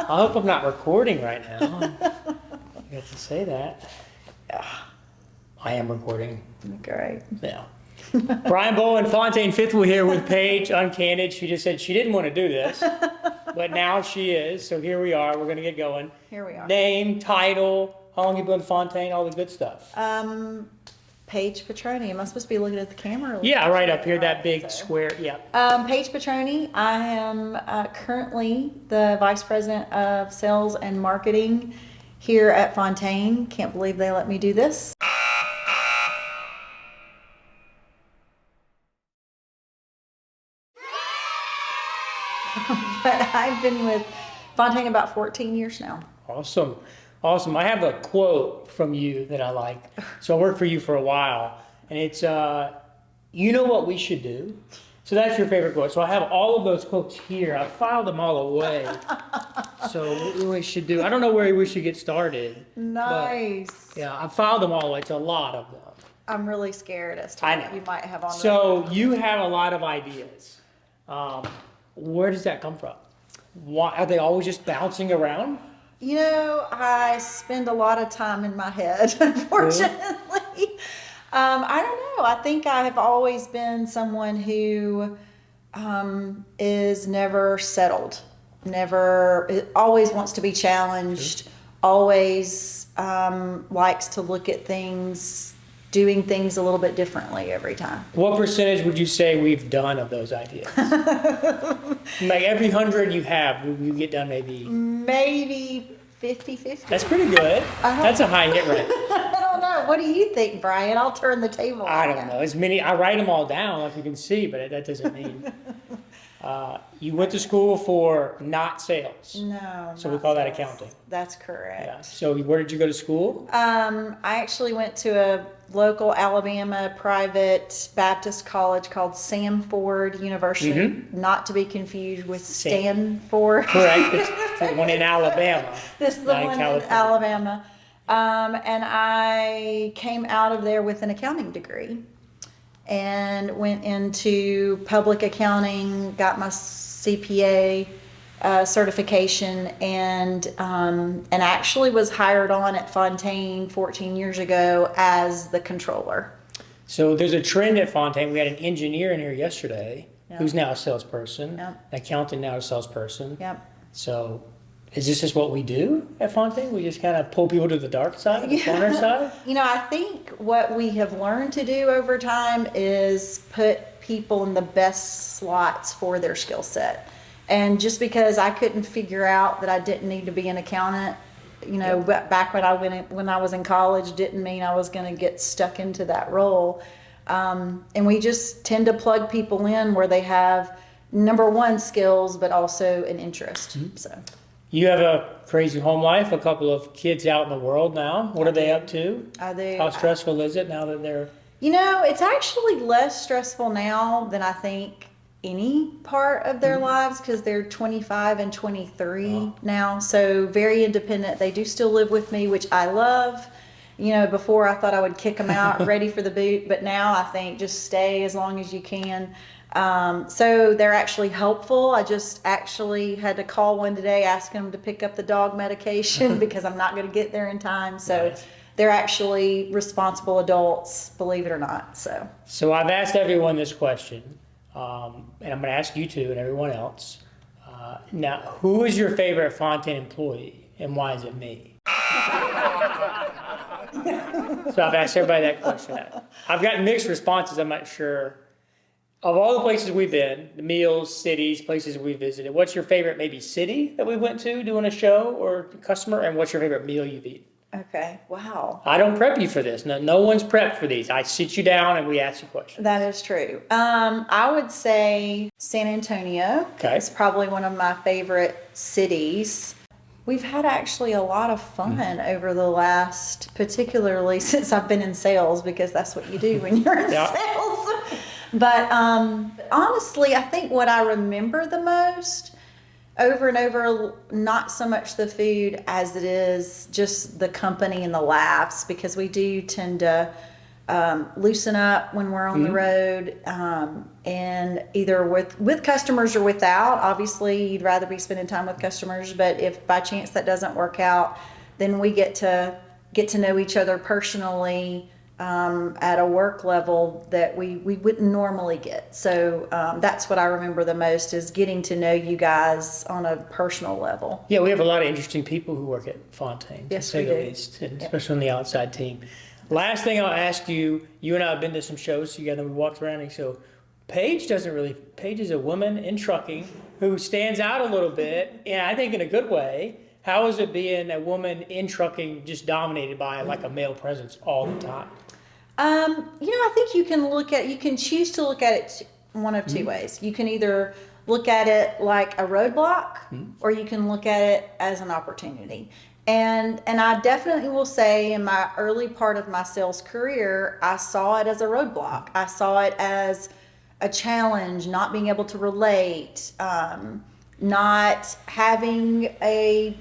I hope I'm not recording right now. I get to say that. Yeah, I am recording. Great. Yeah. Brian Bowen, Fontaine Fifth Wheel here with Paige, uncandid. She just said she didn't want to do this, but now she is. So here we are. We're going to get going. Here we are. Name, title, how long you been with Fontaine, all the good stuff. Paige Petroni. Am I supposed to be looking at the camera? Yeah, right up here, that big square. Yeah. Paige Petroni. I am currently the Vice President of Sales and Marketing here at Fontaine. Can't believe they let me do this. But I've been with Fontaine about 14 years now. Awesome. Awesome. I have a quote from you that I like. So I worked for you for a while, and it's, you know what we should do? So that's your favorite quote. So I have all of those quotes here. I filed them all away. So what we should do, I don't know where we should get started. Nice. Yeah, I filed them all away. It's a lot of them. I'm really scared as to I what know. you might have on So you have a lot of ideas. Where does that come from? Why, are they always just bouncing around? You know, I spend a lot of time in my head, unfortunately. I don't know. I think I have always been someone who is never settled, always wants to be challenged, always likes to look at things, doing things a little bit differently every time. What percentage would you say we've done of those ideas? Like every 100 you have, you get done Maybe 50-50. That's pretty good. That's a high hit rate. I don't know. What do you think, Brian? I'll turn the table. I don't know. As many, I write them all down like you can see, but that doesn't mean. You went to school for not sales. No. So we call that accounting. That's correct. Yeah. So where did you go to school? I actually went to a local Alabama private Baptist college called Samford University, not to be confused with Stanford. Correct. It's the one in Alabama. This is the one in Alabama. And I came out of there with an accounting degree and went into public accounting, got my CPA certification, and actually was hired on at Fontaine 14 years ago as the controller. So there's a trend at Fontaine. We had an engineer in here yesterday who's now a salesperson, an accountant now a salesperson. Yep. So is this just what we do at Fontaine? We just kind of pull people to the dark side, the corner side? You know, I think what we have learned to do over time is put people in the best slots for their skill set. And just because I couldn't figure out that I didn't need to be an accountant, you know, back when I was in college, didn't mean I was going to get stuck into that role. And we just tend to plug people in where they have, number one, skills, but also an interest. So you have a crazy home life, a couple of kids out in the world now. What are they up to? How stressful is it now that they're... You know, it's actually less stressful now than I think any part of their lives, because they're 25 and 23 now, so very independent. They do still live with me, which I love. You know, before I thought I would kick them out ready for the boot, but now I think just stay as long as you can. So they're actually helpful. I just actually had to call one today asking them to pick up the dog medication because I'm not going to get there in time. So they're actually responsible adults, believe it or not. So I've asked everyone this question. And I'm going to ask you too and everyone else. Now, who is your favorite Fontaine employee and why is it me? So I've asked everybody that question. I've gotten mixed responses, I'm not sure. Of all the places we've been, the meals, cities, places we visited, what's your favorite maybe city that we went to doing a show or customer, and what's your favorite meal you've eaten? Okay, wow. I don't prep you for this. No one's prepped for these. I sit you down and we ask you questions. That is true. I would say San Antonio. Okay. It's probably one of my favorite cities. We've had actually a lot of fun over the last, particularly since I've been in sales, because that's what you do when you're in sales. But honestly, I think what I remember the most over and over, not so much the food as it is just the company and the laughs, because we do tend to loosen up when we're on the road, and either with customers or without. Obviously, you'd rather be spending time with customers, but if by chance that doesn't work out, then we get to know each other personally at a work level that we wouldn't normally get. So that's what I remember the most, is getting to know you guys on a personal level. Yeah, we have a lot of interesting people who work at Fontaine, Yes, to say we the do. least, and especially on the outside team. Last thing I'll ask you, you and I have been to some shows together, we walked around, and so Paige is a woman in trucking who stands out a little bit, and I think in a good way. How is it being a woman in trucking just dominated by like a male presence all the time? I think you can choose to look at it one of two ways. You can either look at it like a roadblock, or you can look at it as an opportunity. And I definitely will say, in my early part of my sales career, I saw it as a roadblock. I saw it as a challenge, not being able to relate, not having a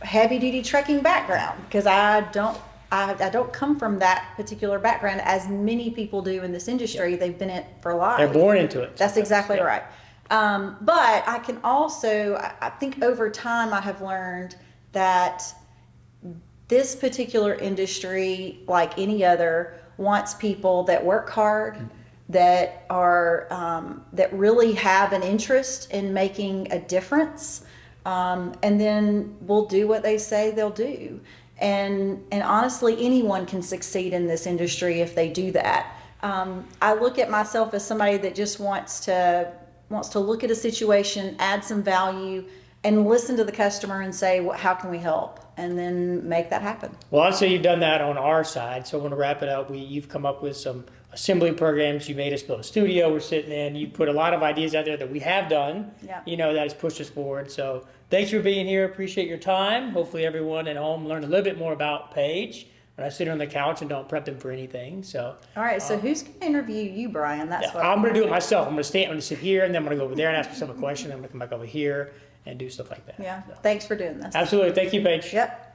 heavy duty trucking background, because I don't come from that particular background as many people do in this industry. They've been in it for life. They're born into it. That's exactly right. But I can also, I think over time I have learned that this particular industry, like any other, wants people that work hard, that are that really have an interest in making a difference, and then will do what they say they'll do. And honestly, anyone can succeed in this industry if they do that. I look at myself as somebody that just wants to look at a situation, add some value, and listen to the customer and say, how can we help? And then make that happen. Well, I'd say you've done that on our side. So I want to wrap it up. You've come up with some assembly programs. You made us build a studio we're sitting in. You put a lot of ideas out there that we have done, Yeah. that has pushed us forward. So thanks for being here. Appreciate your time. Hopefully everyone at home learned a little bit more about Paige. When I sit on the couch and don't prep them for anything. So All right, so who's going to interview you, Brian? That's what I'm going to do it myself. I'm going to sit here, and then I'm going to go over there and ask myself a question. I'm going to come back over here and do stuff like that. Yeah, So. thanks for doing this. Absolutely. Thank you, Paige. Yep.